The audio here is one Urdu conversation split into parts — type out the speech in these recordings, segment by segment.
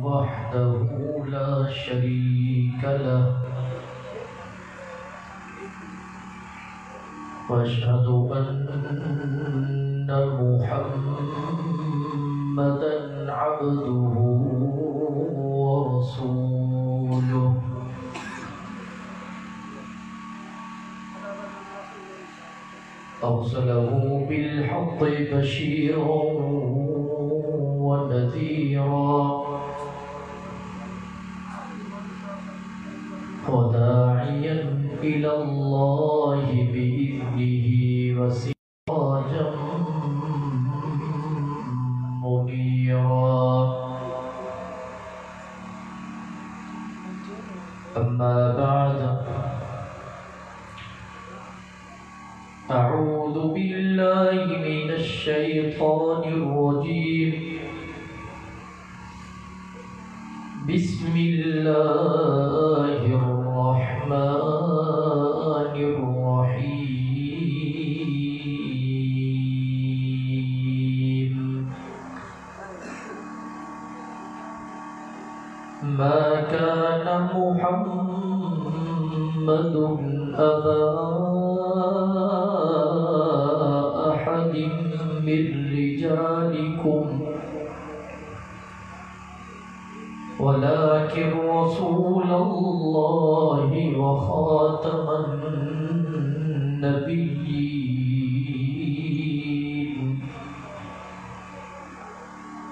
وحده لا شريك له وأشهد أن محمدا عبده ورسوله أرسله بالحق بشيرا ونذيرا وداعيا إلى الله بإذنه وسراجا منيرا أما بعد أعوذ بالله من الشيطان الرجيم بسم الله الرحمن الرحيم ما كان محمد أبا أحد من رجالكم ولكن رسول الله وخاتم النبيين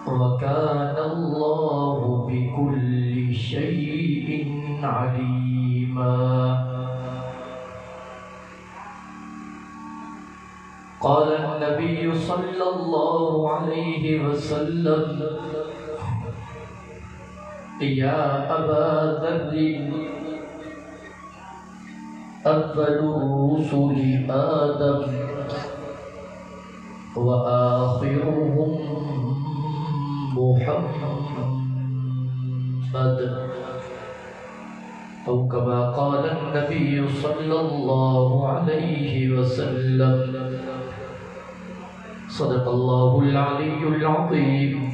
وكان الله بكل شيء عليما قال النبي صلى الله عليه وسلم يا أبا ذر أول الرسل آدم وآخرهم محمد أو كما قال النبي صلى الله عليه وسلم صدق الله العلي العظيم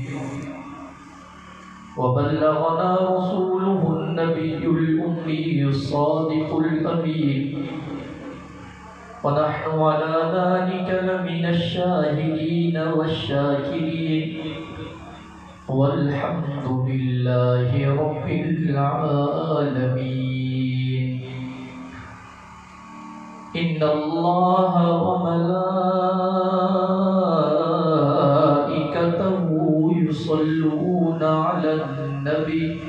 وبلغنا رسوله النبي الأمي الصادق الأمين ونحن على ذلك لمن الشاهدين والشاكرين والحمد لله رب العالمين إن الله وملائكته يصلون على النبي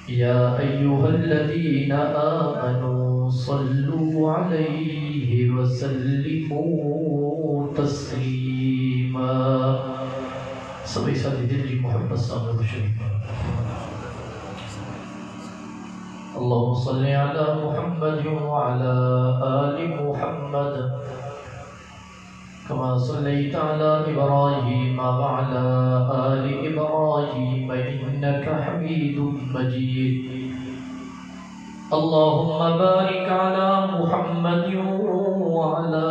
يا أيها الذين آمنوا صلوا عليه وسلموا تسليما سبھی ساتھی دل کی محبت سامنے شریف اللهم صل على محمد وعلى آل محمد كما صليت على إبراهيم وعلى آل إبراهيم إنك حميد مجيد اللهم بارك على محمد وعلى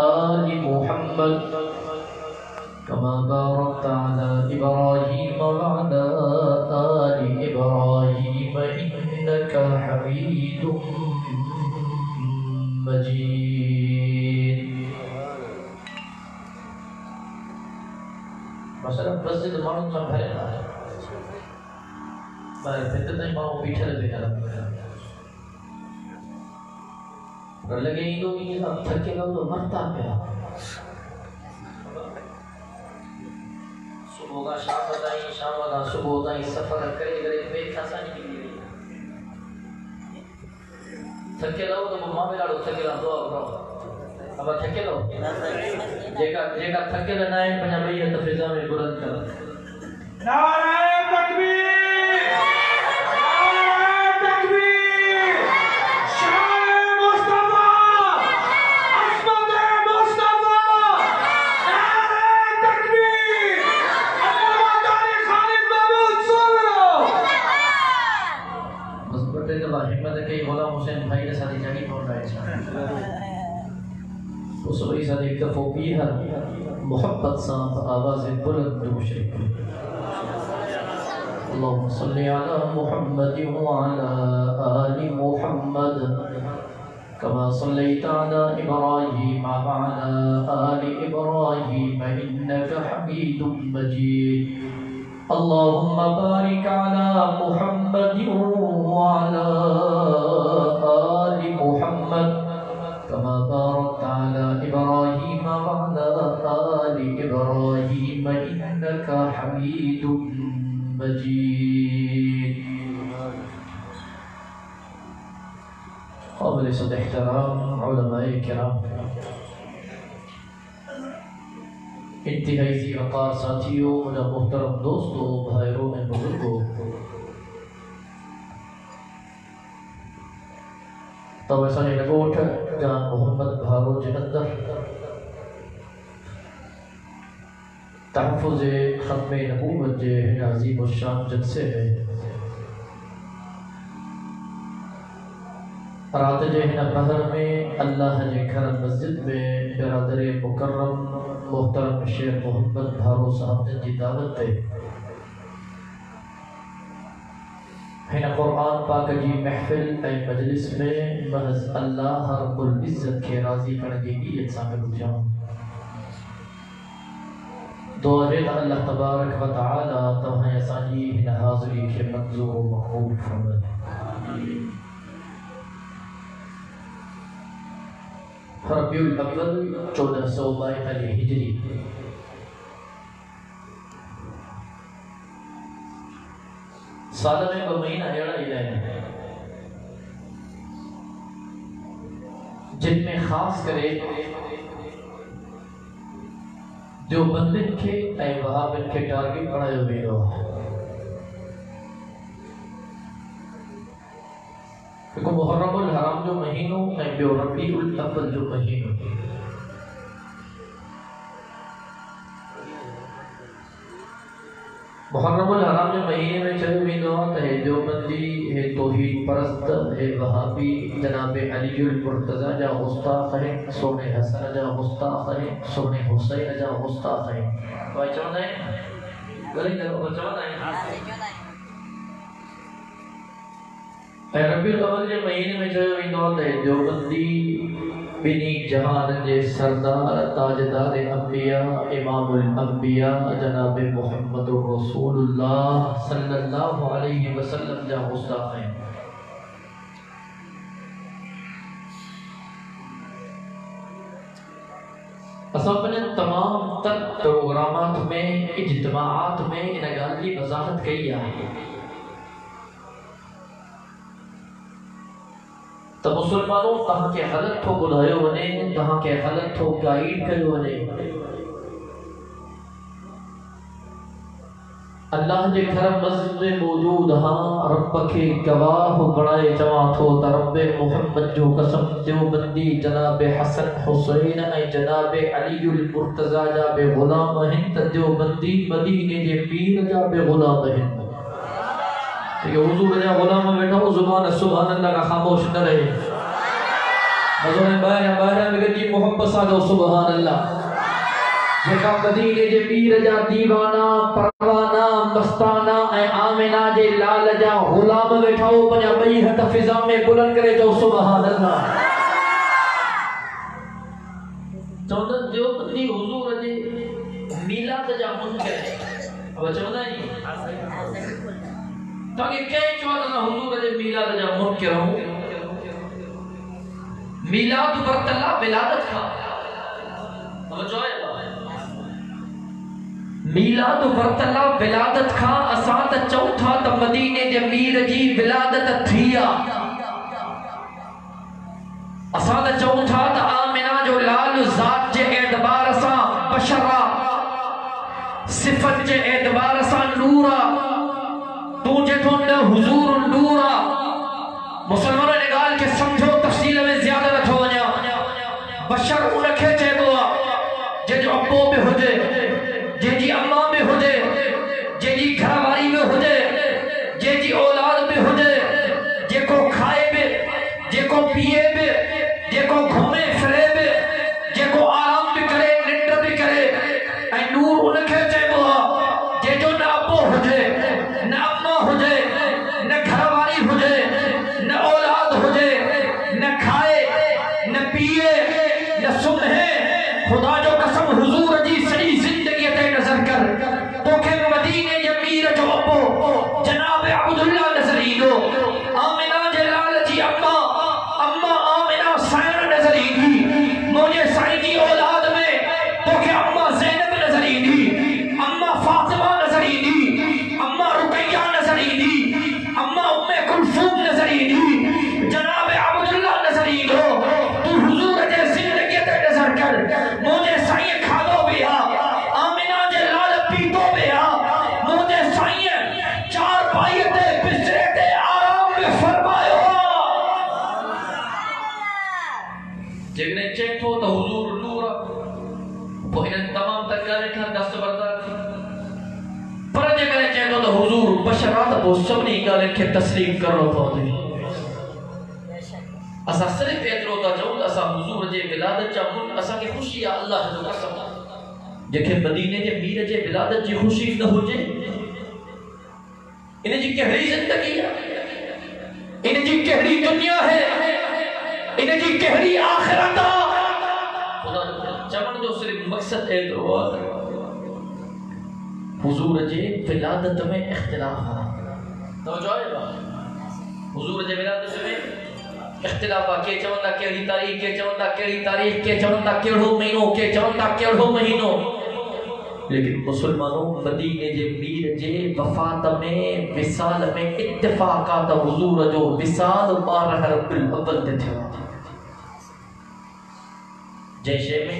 آل محمد كما باركت على إبراهيم وعلى آل إبراهيم إنك حميد مجيد مثلا مسجد مانو میں بھرے نہ ہے میں پھر نہیں مانو بیٹھے رہے بیٹھا رہا لگے ہی لوگ یہ سب تھکے گا تو مرتا پیا صبح کا شام بتائی شام کا صبح بتائی سفر کرے کرے بیٹھا سا نہیں ملی تھکے رہو تو ماں بھی لاڑو تھکے رہو دعا کرو اب تھکے رہو جیکا تھکے رہنا ہے پنجا بھئی تفریضہ میں بلند کر نعرہ تکبیر نعرہ تکبیر شان مصطفیٰ عصمت مصطفیٰ نعرہ تکبیر علامہ قاری خالد محمود سن لو بس بڑھتے کے بعد حکمت ہے کہ غلام حسین بھائی نے ساتھی جاگی پہنچ رہا ہے اس وجہ سے ایک دفعہ بھی ہے محبت سان آواز بلند مشرک اللهم صل على محمد وعلى آل محمد كما صليت على إبراهيم وعلى آل إبراهيم إنك حميد مجيد اللهم بارك على محمد وعلى آل محمد كما باركت على إبراهيم وعلى آل إبراهيم إنك حميد مجيد قابل صد احترام علماء کرام انتہائی ذی وقار ساتھیوں مجھے محترم دوستوں بھائیوں میں بزرگوں تو ایسا نہیں لگوٹ جان محمد بھارو جہندر تحفظ ختم نبوت جے عظیم الشان جلسے ہے رات جے بہر میں اللہ جے گھر مسجد میں برادر مکرم محترم شیخ محمد بھارو صاحب جی دعوت تے ہن قرآن پاک جی محفل اے مجلس میں محض اللہ رب العزت کے راضی کرنے کی نیت سامنے جاؤں دعا ہے اللہ تبارک و تعالی تمہیں اسانی ہن حاضری کے منظور و مقبول فرمائے ربیع الاول 1422 ہجری سال میں کو مہینہ ایڑا الہ ہے جن میں خاص کرے جو بندن کے اے وہابن کے ٹارگٹ بڑھائے ہوئے ہو کیونکہ محرم الحرام جو مہینوں اے ربیع الاول جو مہینوں محرم الحرام جو مہینے میں چلے ہوئے دعات ہے جو بندی ہے توحید پرست ہے وہابی جناب علی المرتضی جا مستاق ہے سونے حسن جا مستاق ہے سونے حسین جا مستاق ہے بھائی چاہتا ہے گلی جب چاہتا ہے اے ربیع الاول جو مہینے میں چلے ہوئے دعات ہے جو بندی بنی جہان جے سردار تاجدار انبیاء امام الانبیاء جناب محمد رسول اللہ صلی اللہ علیہ وسلم جا مستاق ہیں اصابنے تمام تر پروگرامات میں اجتماعات میں انگال کی وضاحت کئی آئی تو مسلمانوں تہاں کے غلط تھو بلائے ونے تہاں کے غلط تھو گائیڈ کرے ونے اللہ جے گھر مسجد میں موجود ہاں رب کے گواہ بڑھائے جوان تھو تا رب محمد جو قسم جو بندی جناب حسن حسین اے جناب علی المرتضی جا بے غلام ہند جو بندی مدینے جے پیر جا بے غلام ہند کہ حضور جا غلام بیٹھا ہو زبان سبحان اللہ کا خاموش نہ رہے مزون باہر میں جی محبت سادو سبحان اللہ جکا مدینے جے پیر جا دیوانہ پروانہ مستانہ اے آمنہ جے لال جا غلام بیٹھا ہو پنجا بئی ہٹ فضا میں بلند کرے جو سبحان اللہ چودن جو پتنی حضور جے میلاد جا منکر ہے اب چودن نہیں تاکہ کئی چوادنا حضور جے میلاد جا منکر ہوں میلاد برت اللہ ولادت کا توجہ ہے میلاد برت اللہ ولادت کا اسات چوتھا تا مدینے دے میر جی ولادت تھیا اسات چوتھا تا آمنہ جو لال ذات جے اعتبار سا بشرا صفت جے اعتبار سا نورا تجھے تو حضور نورا مسلمانوں نے گال کے سمجھو تفصیل میں زیادہ نہ تھو ونیا بشر انکھے چے دعا جے جو ابو میں ہو جے جے جی اماں میں ہو جے جے جی گھرواری میں ہو جے جے جی اولاد میں ہو جے جے کو کھائے میں جے کو پیے میں جے کو گھومے پھرے میں جے کو نسم ہے خدا جو قسم حضور جی صحیح زندگی تے نظر کر تو کہ مدینے امیر جو ابو جناب عبداللہ نظری دو آمنہ جلال جی اما آمنہ سائن نظری دی مجھے سائن کی اولاد میں تو کہ اما زینب نظری دی اما فاطمہ نظری دی اما رقیہ نظری دی اما ام کلثوم نظری دی جناب عبداللہ نظری دو تو حضور جے زندگی تے نظر کر مجھے سائن کھادو بیا آمنہ جلال پیتو بیا مجھے سائن چار پائیتے بسترے تے آرام میں فرمائے ہو جگنے چیک ہو تو حضور نور وہ انہیں تمام تکارے کھا دست بردار پر جگنے چیک ہو تو حضور بشرات وہ سبنی گالے کے تسلیم کرو پہنچے اسا صرف ایترو تا چاہوں اسا حضور جے ولادت چاہوں اسا کی خوشی اللہ جو قسم جکھے مدینے جے میر جے ولادت جی خوشی نہ ہو جے انہیں جی کہڑی زندگی ہے انہیں جی کہڑی دنیا ہے انہیں جی کہڑی آخرت خدا چمن جو صرف مقصد ہے تو حضور جے ولادت میں اختلاف ہے توجہ ہے بات حضور جے ولادت میں اختلاف ہے کہ چوندا کیڑی تاریخ کے چوندا کیڑی تاریخ کے چوندا کیڑو مہینوں کے چوندا کیڑو مہینوں لیکن مسلمانوں مدینے جے میر جے وفات میں وصال میں اتفاقات حضور جو وصال 12 ربیع الاول تے تھے جیسے میں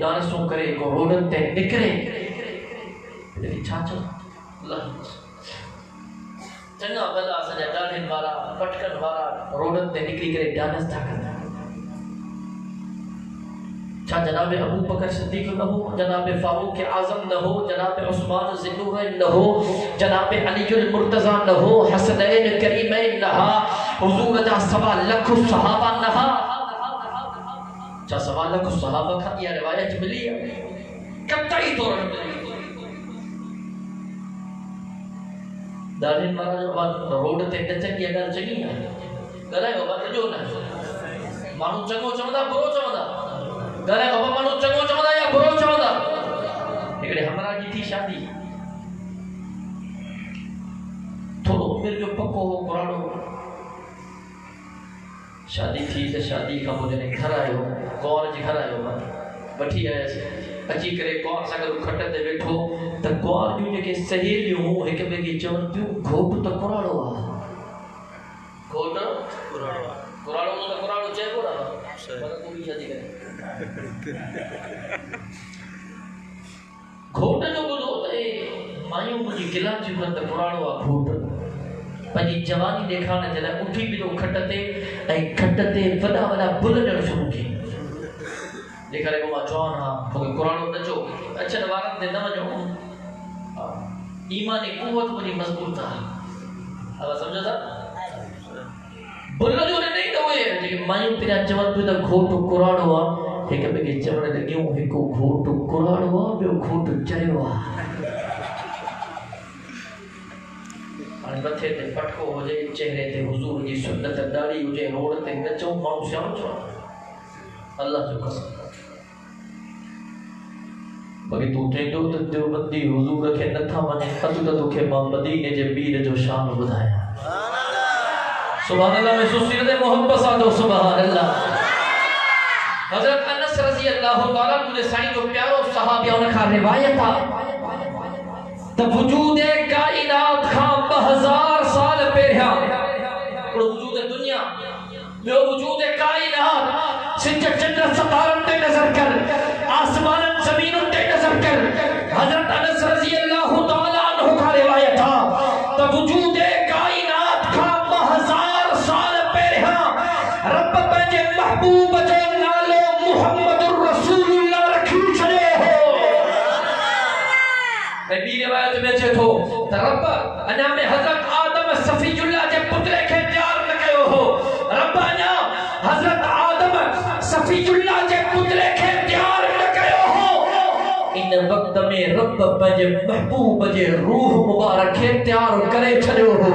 ڈانسوں کرے کو روڈن تے نکرے چاچو اللہ چنگا بھلا سجا ڈاڈن والا پٹکن والا روڈن تے نکلی کرے ڈانس تھا کرنا چاہ جناب ابو بکر صدیق نہ ہو جناب فاروق اعظم نہ ہو جناب عثمان ذوالنورین نہ ہو جناب علی المرتضی نہ ہو حسنین کریمین نہ حضور دا 1.25 لاکھ صحابہ نہ چاہ 1.25 لاکھ صحابہ کا یہ روایت ملی ہے قطعی طور پر دارین مرا جو روڈ تے نچن کی اگر چنگی ہے گلائے بابا جو نہ مانو چنگو چمدا برو چمدا گلائے بابا مانو چنگو چمدا یا برو چمدا ایکڑے ہمرا جی تھی شادی تھوڑو عمر جو پکو ہو قرآنو شادی تھی تو شادی کا مجھے گھر آئے ہو کون جی گھر آئے ہو بٹھی آئے سے اچھی کرے کون سا اگر کھٹے دے بیٹھو تو کون جو جے کہ سہیلیوں ہوں ایک بے کی چون پیو گھوٹ تو قرآنو آ گھوٹ قرآنو تو قرآنو چاہے قرآنو مگر کوئی شادی کرے گھوٹ جو بودو تے مائیوں مجھے گلا چکن تو قرآنو آ گھوٹ پنجی جوانی دیکھانا جلائے اٹھی بھی تو کھٹتے وڈا وڈا بلڈر شروع کی دیکھا رہے کو چوان ہاں کیونکہ قرآن نچو اچھا نوارت دے نہ جو ایمانی قوت مجھے مضبوط تھا اب سمجھا تھا بلڈر جو نہیں ہوئے لیکن مائیوں تیرا جوان بھی تو گھوٹ قرآن ہوا ایک بے کے جوان لگیوں ایک گھوٹ قرآن ہوا بے گھوٹ چرے ہوا متھے تے پٹکو ہو جائے چہرے تے حضور جی سنت داڑھی ہو جائے روڈ تے نچو مانو سیاں چو اللہ جو قسم باقی تو ٹینڈو تے دیوبندی حضور کے نتھا منے قدر تو کے مدینے جے میر جو شان بدھایا سبحان اللہ میں سوچتے محبت ساتھو سبحان اللہ حضرت انس رضی اللہ تعالیٰ مجھے سائیں جو پیارو صحابیوں نے کھا روایت تھا تو وجود کائنات خام 2000 سال پہریا وجود دنیا میں وجود کائنات سچ چند ستارن تے نظر کر آسمان زمین تے نظر کر حضرت انس رضی اللہ تعالیٰ عنہ کا روایت تھا تو وجود کائنات خام 2000 سال پہریا رب پنجے محبوب جو نالو محمد الرسول اللہ رکھی چھڑے ہو نبی روایت میں چھے تھو رب انہا میں حضرت آدم صفی اللہ جے پترے کے تیار نکے ہو رب انہا حضرت آدم صفی اللہ جے پترے کے تیار نکے ہو ان وقت میں رب بجے محبوب جے روح مبارک کے تیار کرے چھڑے ہو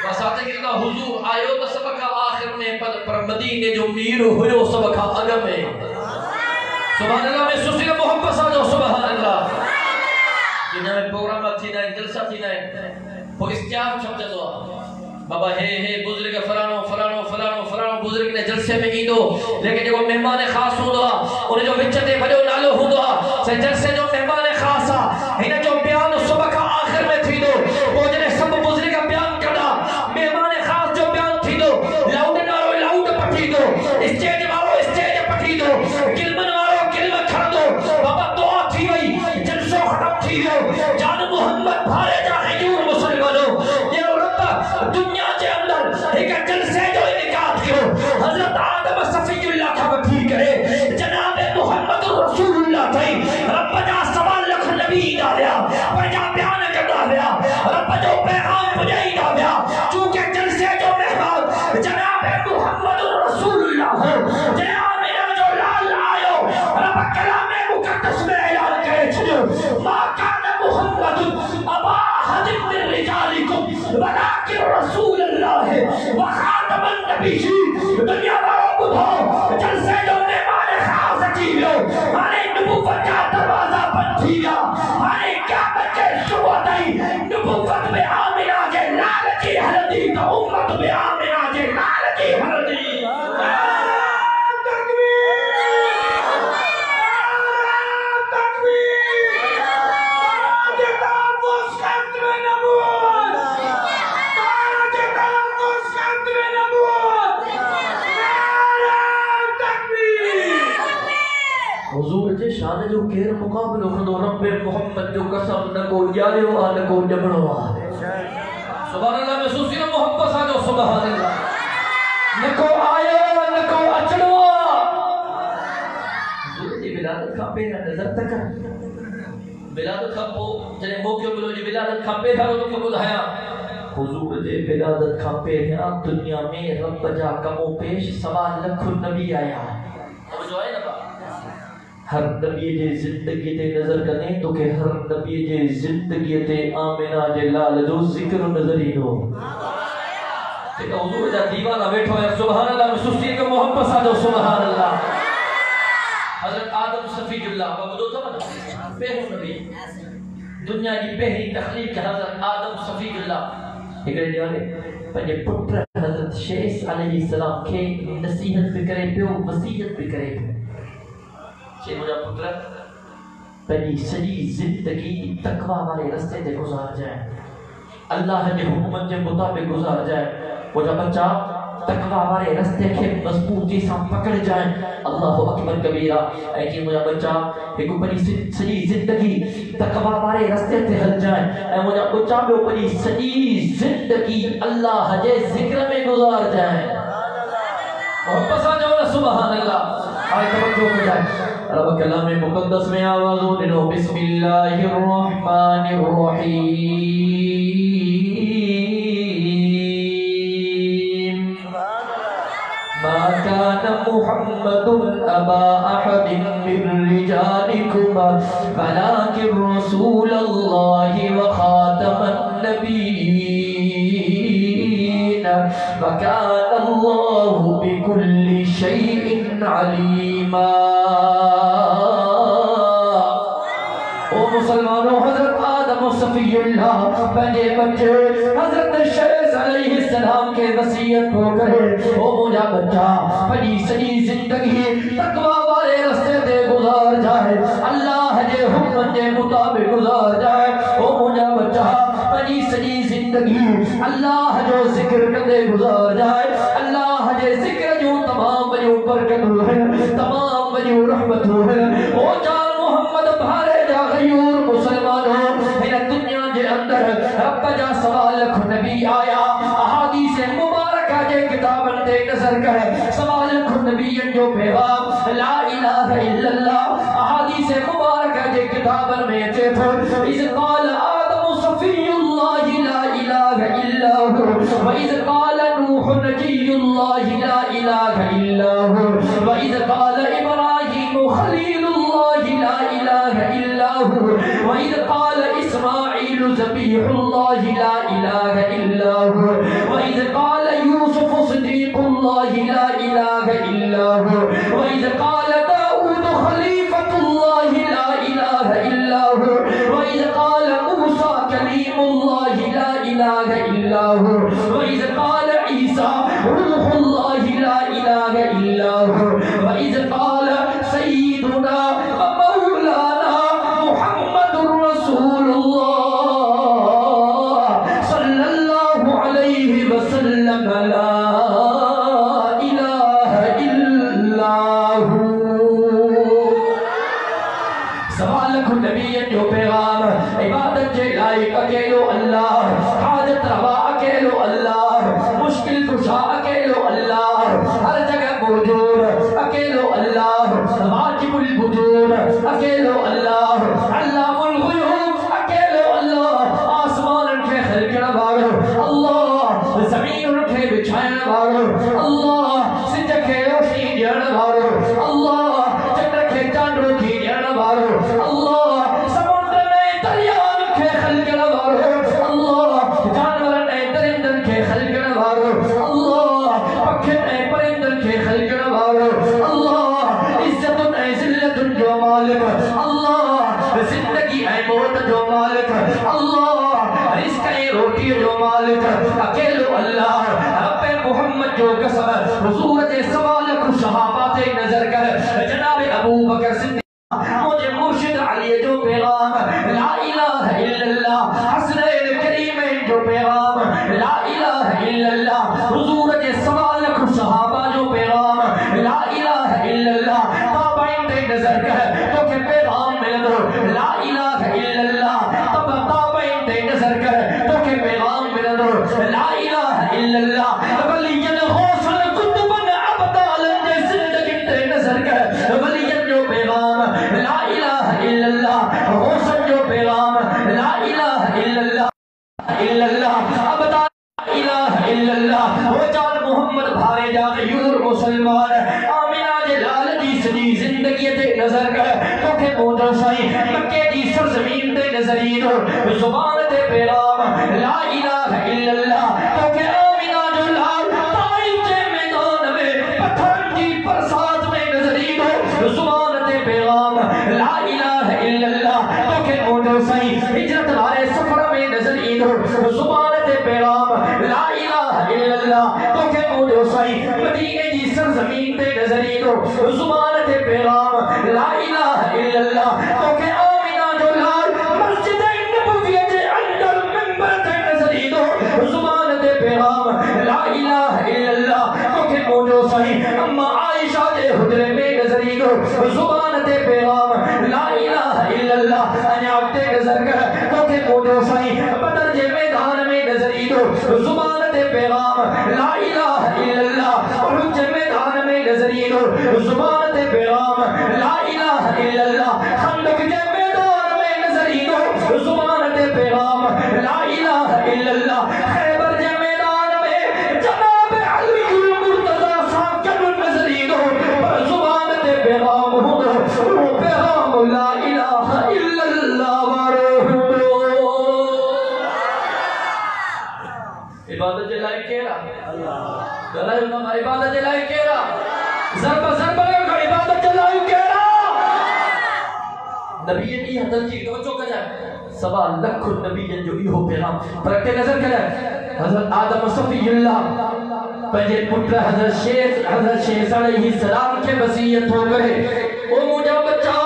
وساتے کہ اللہ حضور آئیو تو سبقہ آخر میں پر مدینے جو میر ہوئے سب کھا اگم ہے سبحان اللہ میں سوسی کا محبت سا جو سبحان اللہ جنہاں میں پروگرام تھی نائیں جلسہ تھی نائیں وہ استیاب چھپ جدو بابا ہے بزرگ فرانو فرانو فرانو فرانو بزرگ نے جلسے میں کی دو لیکن جو مہمان خاص ہوں دو انہیں جو وچتے بڑے نالو ہوں دو سے جلسے جو مہمان خاص انہیں جو بیان صبح کا آخر میں تھی دو وہ جنہیں سب بزرگ کا بیان کرنا مہمان خاص جو بیان تھی دو لاؤڈ نارو لاؤڈ پٹھی دو اسٹیج مارو اسٹیج پٹھی دو کلمن مارو کلمن کھڑ دو بابا دعا تھی وئی جلسہ ختم تھی دو جان محمد بھارے جا حیور مسلمانوں یہ رب دنیا کے اندر ایک جلسے جو انعقاد کرو حضرت آدم صفی اللہ کا وکیل کرے جناب محمد رسول اللہ تھے رب جا سوال لکھ نبی ڈالیا پر جا بیان کر ڈالیا رب جو پیغام مجھے ڈالیا چونکہ جلسے جو مہمان جناب محمد رسول اللہ ہو جناب میرا جو لال آئو رب کلام مقدس میں اعلان کرے چھو ما کان محمد ابا حد من رجالکم ولكن رسول اللہ وخاتم النبیین دنیا بارو بدھو جلسے جو مہمان خاص جیو ہمارے نبوت کا دروازہ بند تھیا ہمارے قیامت کے صبح تئی نبوت میں آمنہ کے لال کی حردی تو امت میں آمنہ کے لال کی حردی حضور جے شان جو کیر مقابل اکھدو رب محمد جو قسم نکو یاریو آنکو جبنو آنے سبحان اللہ میں سوسی نے محبت سا جو سبحان اللہ نکو آیا نکو اچڑو حضور جی ولادت کا پہلا نظر تکا ولادت کا پو جنہیں موقع ملو جی ولادت کا پہلا رو کو بدھایا حضور جے ولادت کا پہلا دنیا میں رب جا کمو پیش سوال لکھو نبی آیا اب جو آئے نا ہر نبی جے زندگی تے نظر کریں تو کہ ہر نبی جے زندگی تے آمنہ جے لال جو ذکر نظر ہی دو کہ حضور جا دیوانہ بیٹھو ہے سبحان اللہ میں سستی کا محبت سا جو سبحان اللہ حضرت آدم صفی اللہ بابا دو سمجھ پہلو نبی دنیا کی پہلی تخلیق حضرت آدم صفی اللہ ایک رہنے والے پنجے پتر حضرت شیس علیہ السلام کے نصیحت بھی کرے پیو وسیعت بھی کرے پیو چھے مجھا پتر پہلی سجی زندگی تقوی والے رستے دے گزار جائے اللہ نے حکومت کے مطابق گزار جائے وہ جب بچہ تقوی والے رستے کے مضبوطی سے پکڑ جائیں اللہ اکبر کبیرہ اے کہ مجھا بچہ ایک بڑی سجی زندگی تقوی والے رستے تے ہل جائیں اے مجھا بچہ میں بڑی سجی زندگی اللہ جے ذکر میں گزار جائیں محبت سا جو سبحان اللہ آئے توجہ ہو جائے رب کلام مقدس میں آوازوں دنو بسم اللہ الرحمن الرحیم ما كان محمد أبا أحد من رجالكم ولكن رسول الله وخاتم النبيين وكان الله بكل شيء عليما او مسلمانوں حضرت آدم صفی اللہ پہلے بچے حضرت شیس علیہ السلام کے وصیت ہو گئے او مجھا بچہ پہلی سجی زندگی تقوی والے رستے دے گزار جائے اللہ جے حکم کے مطابق گزار جائے او مجھا بچہ پہلی سجی زندگی اللہ جو ذکر کردے گزار جائے اللہ جے ذکر جو تمام وجہ برکت ہے تمام وجہ رحمت ہے او جان محمد بھارے جا غیور مسلمانوں ان دنیا جے اندر رب جا سوال لکھ نبی آیا احادیث مبارکہ جے کتابن دے نظر کرے سوال لکھ نبی جو پیغام لا الہ الا اللہ احادیث مبارکہ جے کتابن میں چے پھر اس قال آدم صفی اللہ لا الہ الا ہو وَإِذْ قَالَ نُوحٌ نَجِيُّ اللَّهِ لَا إِلَهَ إِلَّا هُوَ وَإِذْ قَالَ إِبْرَاهِيمُ خَلِيلُ اللَّهِ لَا إِلَهَ إِلَّا هُوَ وَإِذْ قَالَ إِسْمَاعِيلُ ذَبِيحُ اللَّهِ لَا إِلَهَ إِلَّا هُوَ وَإِذْ قَالَ يُوسُفُ صِدِيقُ اللَّهِ لَا لا الہ الا ہو وَإِذْ قَالَ دَاؤُودُ خَلِيفَةُ اللَّهِ لَا إِلَهَ إِلَّا هُوَ وَإِذْ قَالَ مُوسَى كَلِيمُ اللَّهِ لَا إِلَهَ إِلَّا هُوَ وَإِذْ قَالَ عِيسَى روح اللَّهِ لَا إِلَهَ إِلَّا هُوَ وَإِذْ قَالَ سَيِّدُنَا وَمَوْلَانَا مُحَمَّدٌ رَّسُولُ اللَّهِ صَلَّى اللَّهُ عَلَيْهِ وَسَلَّمَ لَا إِلَهَ إِلَّا هُوَ سوالک نبی جو پیغام عبادت کے لائق اکیلو اللہ حاجت روا اکیلو اللہ مشکل کشا اکیلو اللہ ہر جگہ موجود اکیلو اللہ واجب الوجود اکیلو اللہ علام الغیوب اکیلو اللہ آسمان کے خلق نوارو اللہ زمین کے بچھائے نوارو اللہ سج کے روشنی دیا نوارو اللہ چندر کے چاندروں کی دیا نوارو اللہ سمندر میں دریان کے خلق نوارو اللہ جانور نے درندر کے خلق نوارو اللہ پکھے نے پرندر کے خلق نوارو اللہ عزت اے ذلت جو مالک اللہ زندگی اے موت جو مالک اللہ رزق اے روٹی جو مالک اکیلو اللہ رب محمد جو قسم حضور دے سوالک صحابات نظر کر جناب ابو بکر صدیق مجھے مرشد علی جو پیغام لا الہ الا اللہ حسنین کریمین جو پیغام لا الہ الا اللہ حضور کے سوالک صحابہ جو پیغام لا الہ الا اللہ تابعین تے نظر کر تو کہ پیغام ملدو لا الہ الا اللہ تابعین تے نظر کر تو کہ پیغام ملدو لا الہ الا اللہ ولیین غوثن کتبن عبدالن جے زندگی تے نظر کر ولیین جو پیغام لا الہ الا اللہ غوثن جو پیغام لا الہ الا اللہ عبدال الہ الا اللہ وہ جان محمد بھارے جان یور مسلمان آمینہ جلال دی سنی زندگی تے نظر کر تو کہ موجہ سائی مکہ دی سرزمین تے نظرین زبان تے پیغام لا الہ الا اللہ تو کہ آمینہ جلال تائف کے میدان میں پتھر کی پرسات میں نظرین زبان تے پیغام لا الہ الا اللہ تو کہ موجہ سائی ہجرت والے سفر میں نظرین زبان تے پیغام لا الہ الا اللہ تو کہ موجہ سائی مدینے دی سرزمین تے نظرین زبان تے پیغام لا الہ الا اللہ تو کہ آمینہ جلال مسجد نبوی کے اندر منبر تے نظرین زبان تے پیغام لا الہ الا اللہ تو کہ موجہ سائی اما عائشہ دے حجرے میں نظرین زبان تے پیغام لا الہ الا اللہ انیاب تے نظر کر تو کہ موجہ سائی بدر جے میدان میں نظرین زبان تے پیغام لا الہ الا اللہ احد جے میدان میں نظرین زبان تے پیغام لا الہ الا اللہ خندق جے میدان میں نظرین زبان تے پیغام لا الہ الا اللہ خیبر جے میدان میں جناب علی المرتضی ساکن نظرین زبان تے پیغام وہ پیغام لا الہ الا اللہ عبادت جلائے کیرا گلائے انہوں عبادت جلائے کیرا ضرب عبادت جلائے کیرا نبی کی حضرت کی توجہ کر جائے سوا لکھ نبی جو بھی ہو پیغام پرکتے نظر کر جائے حضرت آدم صفی اللہ پہلے پتر حضرت شیخ علیہ السلام کے وصیت ہو گئے وہ مجھا بچہ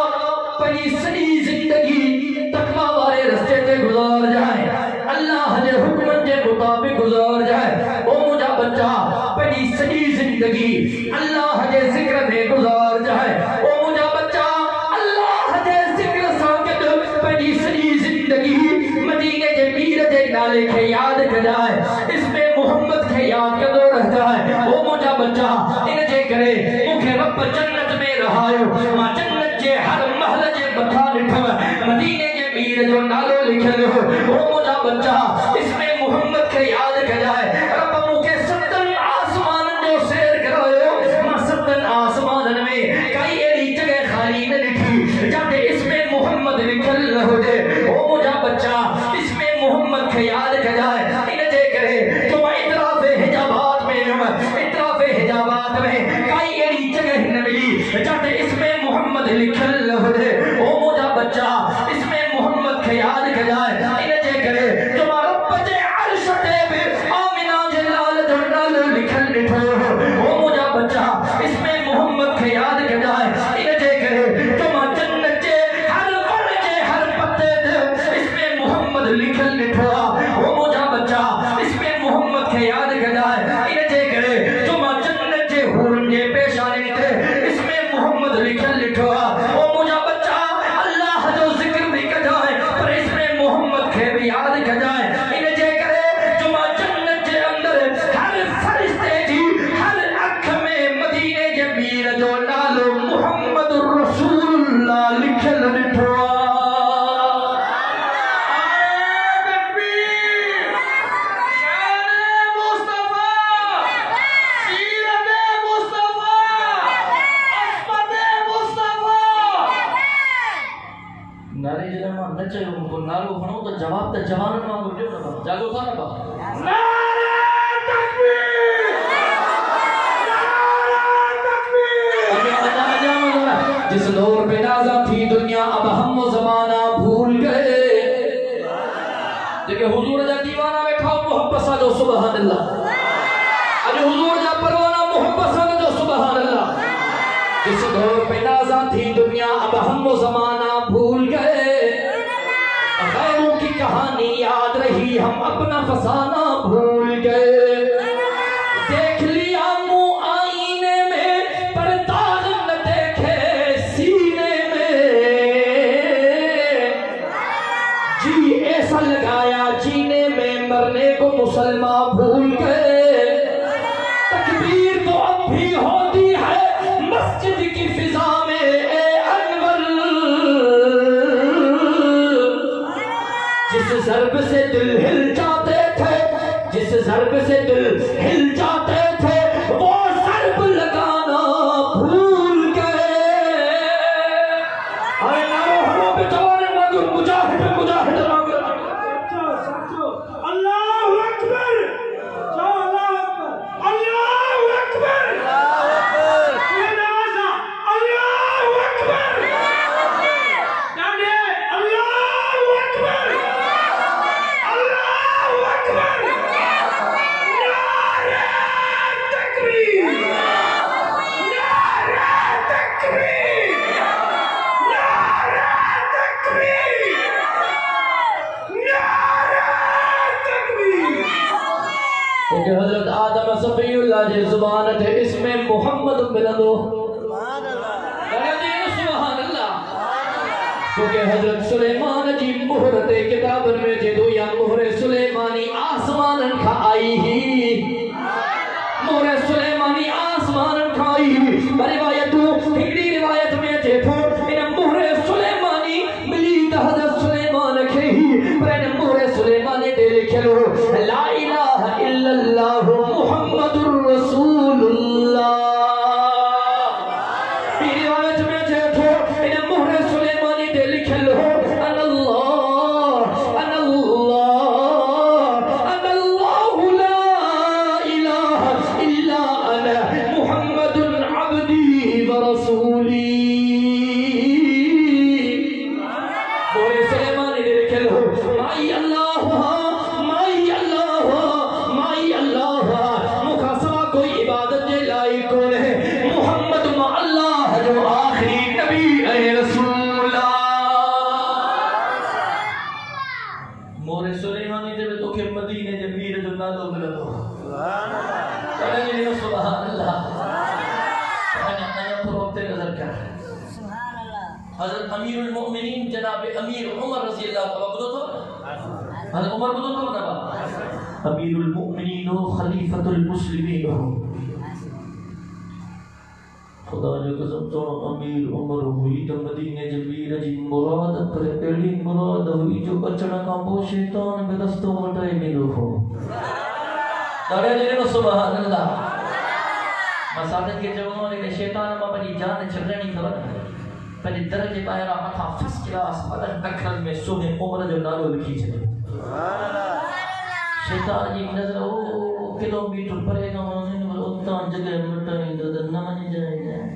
پہلی سنی زندگی تقوی والے رستے تے گزار جائے اللہ کے حکم کے مطابق گزار جائے وہ مجھا بچہ پہلی سنی زندگی اللہ کے ذکر میں گزار جائے وہ مجھا بچہ اللہ کے ذکر ساکت پہلی سنی زندگی مدینے کے میر کے نالے کے یاد کر جائے اس میں محمد کے یاد کر رہ جائے وہ مجھا بچہ انجھے کرے مکھے رب جنت میں رہایو ماں جنت کے ہر محل کے بکھا لکھو مدینے کے میر جو نالو لکھے لو وہ مجھا بچہ اس میں محمد کے یاد کر جائے رب مکھے ستن آسمان جو سیر کرو ماں ستن آسمان میں کئی ایلی جگہ خالی نہ لکھی جاتے اس میں محمد نکل رہو دے وہ مجھا بچہ اس میں محمد کے یاد کر جائے انجھے کرے تو اطراف حجابات میں لکھن لہدے او مجھا بچہ اس میں محمد کے یاد کے جائے انہیں جے کرے تمہارا بچے عرش دے بھی آمینہ جلال جنرال لکھن لٹھو او مجھا بچہ اس میں محمد کے یاد کے جائے انہیں جے کرے تمہارا جنت جے ہر ورجے ہر پتے دے اس میں محمد لکھن لٹھو او مجھا بچہ اس میں محمد کے یاد کے جائے انہیں جے کرے تمہارا جنت جے ہورن جے پیشانے تھے اس میں محمد لکھن لٹھو او مجھا بچہ اللہ جو ذکر بھی کجائے پر اس میں محمد کے بھی یاد کجائے انہیں جے کرے جمع جنت جے اندر ہر فرشتے جی ہر اکھ میں مدینے جے میر جو نالو محمد رسول اللہ لکھن لٹھو نارے جلما نچے کو نالو بنو تو جواب تے جوانن مانگو جو نہ جاگو تھا نا با نعرہ تکبیر نعرہ تکبیر جس دور پہ نازا تھی دنیا اب ہم و زمانہ بھول گئے دیکھیں حضور جا دیوانہ بیٹھا محبت سا جو سبحان اللہ اج حضور جا پروانہ محبت سا جو سبحان اللہ جس دور پہ نازا تھی دنیا اب ہم و زمانہ بھول گئے غیروں کی کہانی یاد رہی ہم اپنا فسانہ بھول گئے دیکھ لیا منہ آئینے میں پر داغ نہ دیکھے سینے میں جی ایسا لگایا جینے میں مرنے کو مسلمان بھول گئے تکبیر تو اب بھی ہوتی ہے مسجد کی فضا میں اے انور جس ضرب سے دل ہل جاتے تھے جس ضرب سے دل ہل جاتے تھے وہ ضرب لگانا بھول گئے آئے نارو ہموں پہ جوانے مانگو مجاہد مجاہد رانگو اللہ اکبر اللہ اکبر کہ حضرت آدم صفی اللہ جی زبان تھے اس میں محمد بلندو سبحان اللہ کیونکہ حضرت سلیمان جی مہرت کتابن میں جے دو یا مہر سلیمانی آسمان کھا آئی ہی مہر سلیمانی آسمان کھا آئی ہی روایتوں ہکڑی روایت میں جے تھو انہیں مہر سلیمانی ملی تا حضرت سلیمان کے ہی پر انہیں مہر سلیمانی دے لکھے لو لا الہ الا اللہ محمد الرسول اللہ یہ روایت میں جے تھو انہیں مہر سلیمانی دے لکھے لو ان اللہ ان اللہ ان اللہ لا الہ الا انا محمد عبدی ورسولی مہر سلیمانی دے لکھے لو مائی اللہ مائی اللہ مائی اللہ مخاصمہ کوئی عبادت جے لائی کون ہے محمد ما اللہ جو آخری نبی اے رسول مورے سلیمانی دے تو کہ مدینے جے میر جو نادو ملدو چلے جی سبحان اللہ آیا پر وقت نظر کر حضرت امیر المؤمنین جناب امیر عمر رضی اللہ عنہ بدو تو حضرت عمر بدو تو نبا امیر المؤمنین خلیفۃ المسلمین خدا جو قسم تو امیر عمر ہوئی تو مدینے جبیر جی مراد پر پہلی مراد ہوئی جو بچڑا کا وہ شیطان میں دستوں مٹائے ملو ہو دارے جنہوں سبحان اللہ مساجد کے جوانوں نے شیطان میں اپنی جان چھڑنی خبر پہلے درجے پائرہ مطا فس کلاس بدن نکھل میں سونے عمر جو نالو لکھی چھتے شیطان جی نظر کلومیٹر پرے گا ماننے اتان جگہ مٹائیں دو نمانی جائے جائے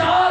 4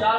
4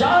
4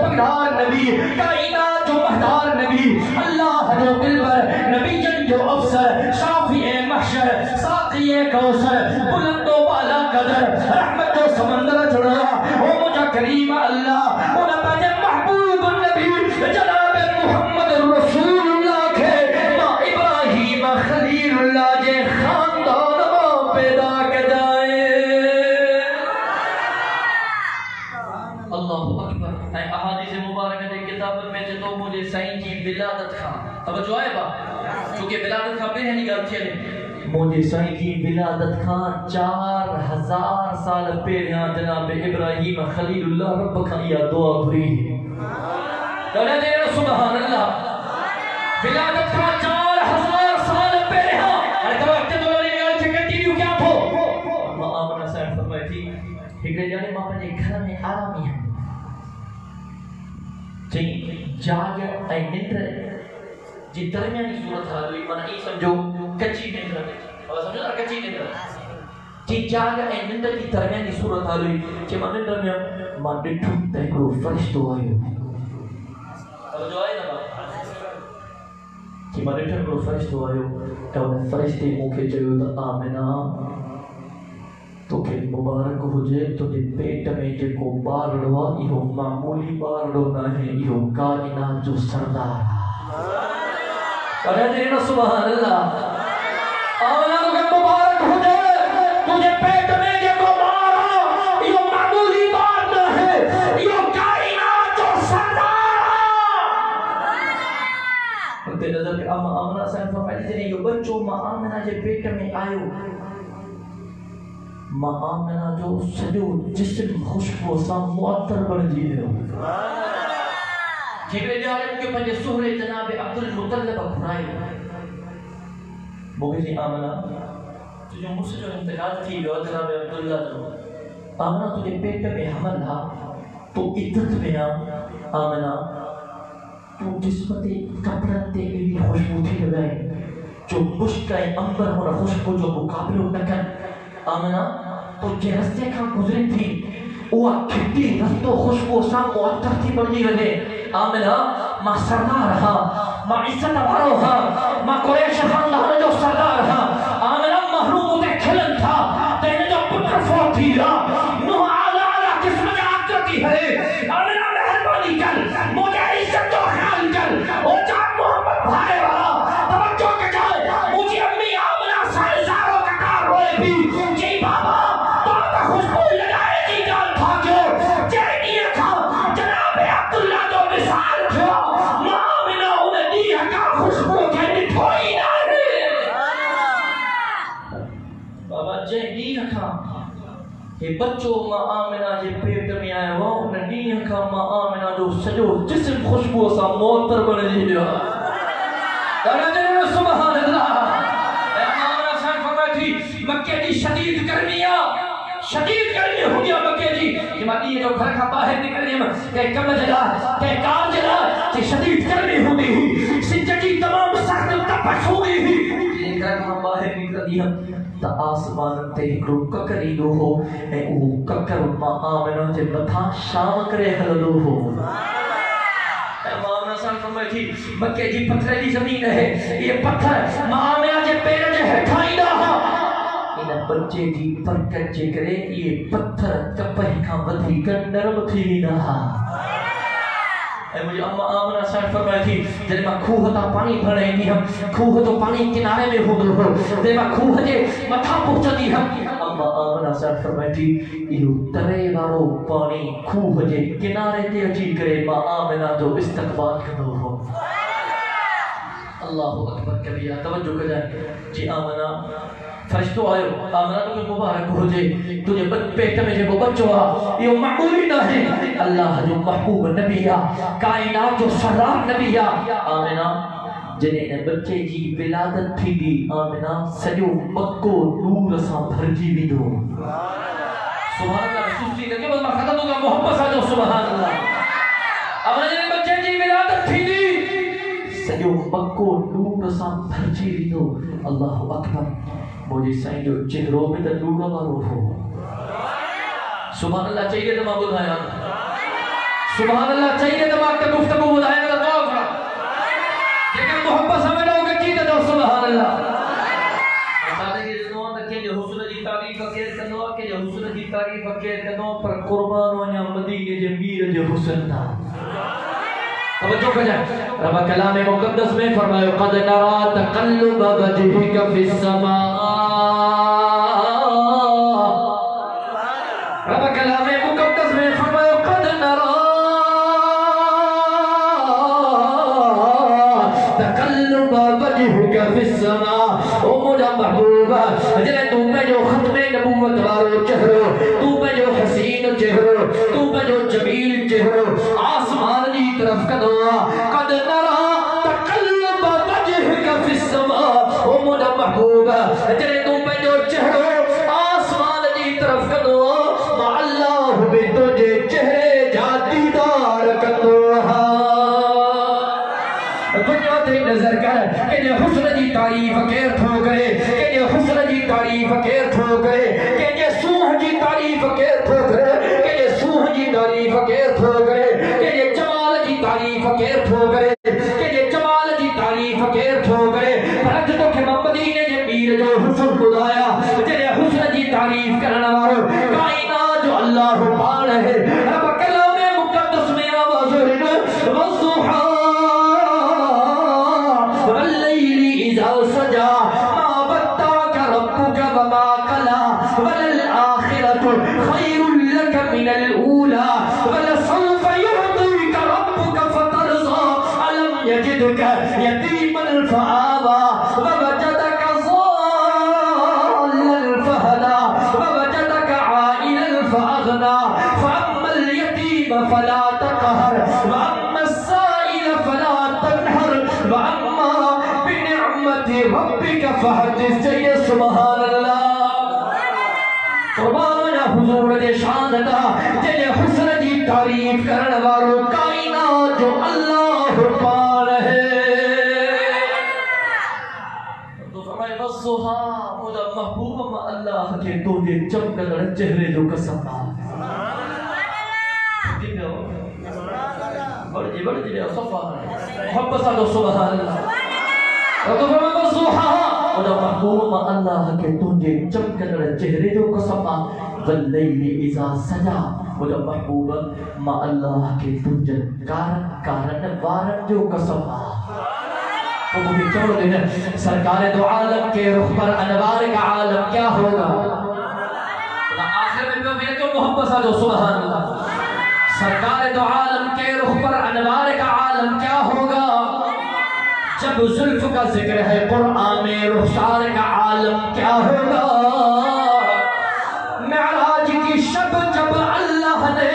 پگدار نبی، کائنات جو مہدار نبی، اللہ جو دل پر نبی جن جو افسر، شافی محشر، ساقی کوثر، بلند و بالا قدر، رحمت جو سمندر چڑھا، وہ مجھا کریم اللہ، انہاں پہنے محبوب نبی جناب محمد رسول اللہ کے ماں ابراہیم خلیل اللہ جے خاندان ماں پیدا کے جائے۔ اللہ اکبر۔ اے احادیث مبارکہ دے کتاب میں جو مجھے سائیں جی ولادت خان توجہ ہے با چونکہ ولادت خان پہ نہیں گل چلے مجھے سائیں جی ولادت خان 4000 سال پہلے جناب ابراہیم خلیل اللہ رب کا یہ دعا بری ہے۔ سبحان اللہ۔ ولادت خان 4000 سال پہلے اور تو وقت تو نہیں گل سے کنٹینیو کیا تھو ماں آمنہ صاحب فرمائی تھی ہکڑے جانے ماں پنجے گھر میں آرامی ہے چاہیے جاگ اے نندر جی درمیانی صورت حال ہوئی مانا ای سمجھو کچی نندر اور سمجھو نا کچی نندر جی جاگ اے نندر کی درمیانی صورت حال ہوئی چاہیے ماں نندر میں ماں ڈٹھو تیکو فرشتو آئے جو آئے نا کہ ماں ڈٹھو فرشتو آئے کہ انہیں فرشتے موکے چاہیے تا آمینہ تو کہ مبارک ہو جائے تو جے پیٹ میں جے کو بار روا یہ معمولی بار رونا ہے یہ کائنات جو سردار کہنے دینا سبحان اللہ آمینہ تو کہ مبارک ہو جائے تو جے پیٹ میں جے کو بار روا یہ معمولی بار نہ ہے یہ کائنات جو سردار انتے نظر کہ آمنہ صاحب فرمائی دیتے ہیں یہ بچوں ماں آمنہ جے پیٹ میں آئیو ماں آمنہ جو سجو جسم خوشبو سا معطر بن جی ہے جبرے جارے ان کے پنجے سہرے جناب عبد المطلب کھرائے موقع سی آمنہ تجھے مجھ سے جو انتقال تھی جو جناب عبداللہ جو آمنہ تجھے پیٹ میں حمل تھا تو عدت میں آمنہ تو جسمت کپڑتے ایلی خوشبو تھی لگائے جو مشکہ امبر ہونا خوشبو جو مقابل نکن آمنہ تو جے رستے کھا گزرے تھی وہ کھٹی رستو خوشبو سا معطر تھی بڑھنی لگے آمنہ ماں سردار ہاں ماں عزت وارو ہاں ماں قریش خاندان جو سردار ہاں آمنہ محروم ہوتے کھلن تھا تینے جو پتر فوت تھی نوح آلہ قسم میں آکرتی ہے آمنہ مہربانی کر مجھے عزت تو خیال کر او جان محمد بھائی والا توجہ کے جائے مجھے امی آمنہ سائزاروں کا کار روئے بھی جی بابا بابا خوشبو لگائے کی جان تھا جو جہنیہ تھا جناب عبداللہ جو مثال تھا ماں آمنہ انہیں دیا کا خوشبو کہنی تھوئی نہ ہے بابا جہنیہ تھا یہ بچوں ماں آمنہ جے پیٹ میں آئے وہ انہیں دیا کا ماں آمنہ جو سجو جسم خوشبو سا معطر بن جی لیا سبحان اللہ آمنہ صاحب فرمائی تھی مکہ دی شدید گرمیاں شدید گرمی ہو گیا مکہ جی کہ مادی یہ جو گھر کا باہر نکلنے میں کہ کم جلا کہ کار جلا کہ شدید گرمی ہو گئی سنجٹی تمام سخت تپش ہو گئی یہ گھر کا باہر نکل دیا تا آسمان تے ہکڑو ککری دو ہو اے او ککر ماں آمنہ جے متھا شام کرے ہلدو ہو امام نصر فرمائی تھی مکہ جی پتھریلی زمین ہے یہ پتھر ماں آمنہ جے پیر جے ہٹھائی دا ہاں انہیں بچے جی پرکت جے کرے یہ پتھر کپہی کھا بدھی کر نرم تھی دا اے مجھے آمنہ صاحب فرمائی تھی جنہیں ماں کھوہ تا پانی بھرے دی ہم کھوہ تو پانی کنارے میں ہو دو جنہیں ماں کھوہ جے متھا پہنچا دی ہم آمنہ صاحب فرمائی تھی یہ ترے وارو پانی کھوہ جے کنارے تے اچھی کرے ماں آمنہ جو استقبال کرو ہو اللہ اکبر کبھیا توجہ کر جائے جی آمنہ فرشتو آئے آمنہ تو کہ مبارک ہو جائے تجھے پیٹ میں جے کو بچو یہ معمولی نہ ہے اللہ جو محبوب نبی کائنات جو سردار نبی آمنہ جنہیں بچے جی ولادت تھی دی آمنہ سجو مکو نور سا بھر جی بھی دو سبحان اللہ رسول سی لگے بس میں ختم ہوگا محبت سا جو سبحان اللہ آمنہ جنہیں بچے جی ولادت تھی دی سجو مکو نور سا بھر جی بھی دو اللہ اکبر مجھے سائیں جو چہروں میں تا نور مارو ہو سبحان اللہ چاہیے تو معبود ہے سبحان اللہ چاہیے دماغ کا گفتگو بدھائے گا دعا کرا لیکن محبت ہمیں لوگ کی دے دو سبحان اللہ حسن جی تعریف کے کنو کہ حسن جی تعریف کے کنو پر قربان ونا مدینے دے میر جو حسن تھا توجہ کر جائے رب کلام مقدس میں فرمایا قد نرى تقلب وجهك في السماء رب کلام مقدس میں فرمایا قد نرى تقلب وجهك في السماء او مجھا محبوبہ جنہیں تو میں جو ختم نبوت وارو چہرو تو میں جو حسین چہرو تو میں جو جمیل چہرو آسمان جی طرف کدوا قد نرى تقلب وجهك في السماء او مجھا محبوبہ جنہیں تو میں جو چہرو آسمان جی طرف کدوا ما اللہ بھی تجھے چہرے جا دیدار کدوا دنیا تے نظر کر کہ یہ حسن جی تعریف کیر تھو کرے کہ یہ حسن جی تعریف کیر تھو کرے کہ یہ سوہ جی تعریف کیر تھو کرے کہ یہ سوہ جی تعریف کیر تھو کرے کہ یہ جمال جی تعریف کیر تھو کرے کہ یہ جمال جی تعریف کیر تھو کرے پرکھ تو کہ مدینے جے پیر جو حسن خدایا جنہیں حسن جی تعریف کرنا وارو کائنات جو اللہ پان ہے رب کلام مقدس میں آواز والضحا سجا ما بداك ربك وما قلى وللآخرة خير لك من الأولى ولسوف يعطيك ربك فترضى ألم يجدك يتيما فآوى ووجدك ضالا فهدى ووجدك عائلا فأغنى فأما اليتيم فلا تقهر وأما السائل فلا تنهر وأما ربک فحدث چاہیے سبحان اللہ قربان حضور دے شان دا جنہیں حسن جی تعریف کرنے وارو کائنات جو اللہ پان ہے تو فرمائے والضحا مجھا محبوب ما اللہ کے تجھے چمکن چہرے جو قسم بڑھ جی صفا محبت سادو سبحان اللہ اور محبوب اللہ کے تجھے چمکن چہرے جو قسمہ واللیل اذا سجا اور محبوب ما اللہ کے تجھے کارن وارن جو قسمہ وہ بھی چھوڑ دینا سرکار دو عالم کے رخ پر انوار کا عالم کیا ہوگا آخر میں بھی جو محبت سا جو سبحان اللہ سرکار دو عالم کے رخ پر انوار کا عالم کیا ہوگا جب زلف کا ذکر ہے قرآن میں رخسار کا عالم کیا ہوگا معراج کی شب جب اللہ نے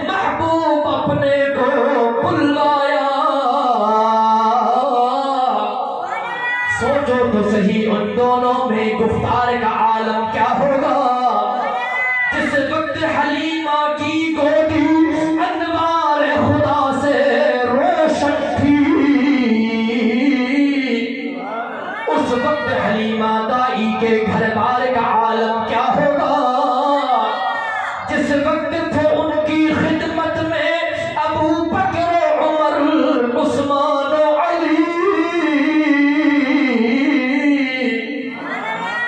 محبوب اپنے کو بلوایا سوچو تو صحیح ان دونوں میں گفتار کا عالم کیا ہوگا جس وقت حلیمہ کی گودی انوار خدا سے روشن تھی اس وقت حلیمہ دائی کے گھر بار کا عالم کیا ہوگا جس وقت تھے ان کی خدمت میں ابو بکر عمر عثمان و علی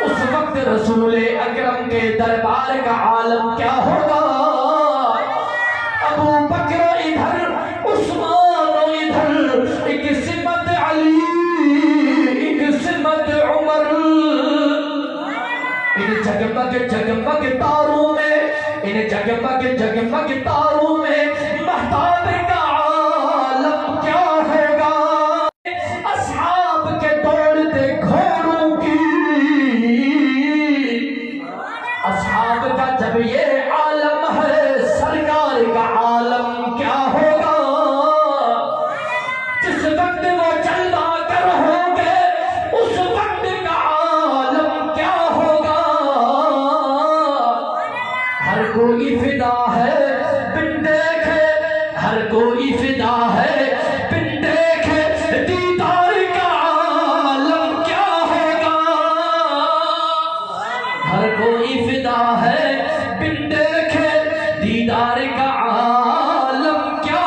اس وقت رسول اکرم کے دربار کا عالم کیا ہوگا ابو بکر ادھر عثمان و ادھر ایک سمت علی سمت عمر ان جگمگ تاروں میں ان جگمگ تاروں میں مہتاب کا عالم کیا ہوگا اصحاب کے دوڑتے گھوڑوں کی اصحاب کا جب یہ عالم ہے سرکار کا عالم کیا ہوگا جس وقت وہ جلوہ گر ہوں گے اس وقت کا عالم کیا ہوگا ہر کوئی فدا ہے بن دیکھے ہر کوئی فدا ہے بن دیکھے دیدار کا عالم کیا ہوگا ہر کوئی فدا ہے بن دیکھے دیدار کا عالم کیا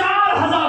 4000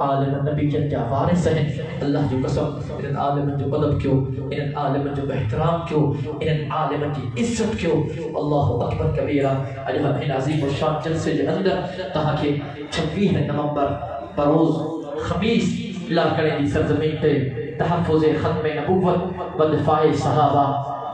عالم نبی جا وارث ہیں اللہ جو قسم ان عالم جو ادب کیو ان عالم جو احترام کیو ان عالم کی عزت کیو اللہ اکبر کبیرہ اجہ ان عظیم الشان جلسے کے اندر تہاں کے 26 نومبر بروز خمیس لا کریں دی سرزمین تے تحفظ ختم نبوت و دفاع صحابہ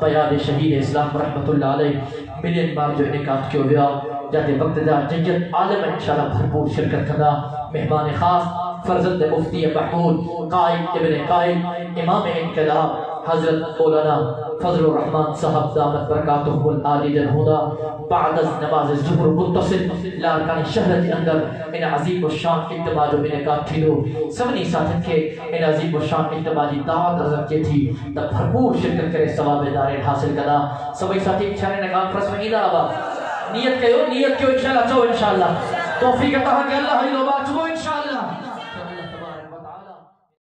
بیاد شہید اسلام رحمت اللہ علیہ ملین بار جو انعقاد کیو گیا جاتے بقتدار جنجت عالم انشاءاللہ بھرپور شرکت کرنا مہمان خاص فرزند مفتی محمود قائد ابن قائد امام انقلاب حضرت مولانا فضل الرحمن صاحب دامت برکاتہ العالی الہدى بعد از نماز ظہر متصل لارکان شہر کے اندر ان عظیم الشان اجتماع جو انعقاد تھی دو سبنی ساتھن کے ان عظیم الشان اجتماع کی دعوت حضرت کی تھی تب بھرپور شرکت کرے ثواب دارین حاصل کرنا سبھی ساتھی اچھانے نکال فرس میں ایدہ آبا نیت کیو انشاءاللہ چو انشاءاللہ توفیق عطا کہ اللہ ہی لوبا چو انشاءاللہ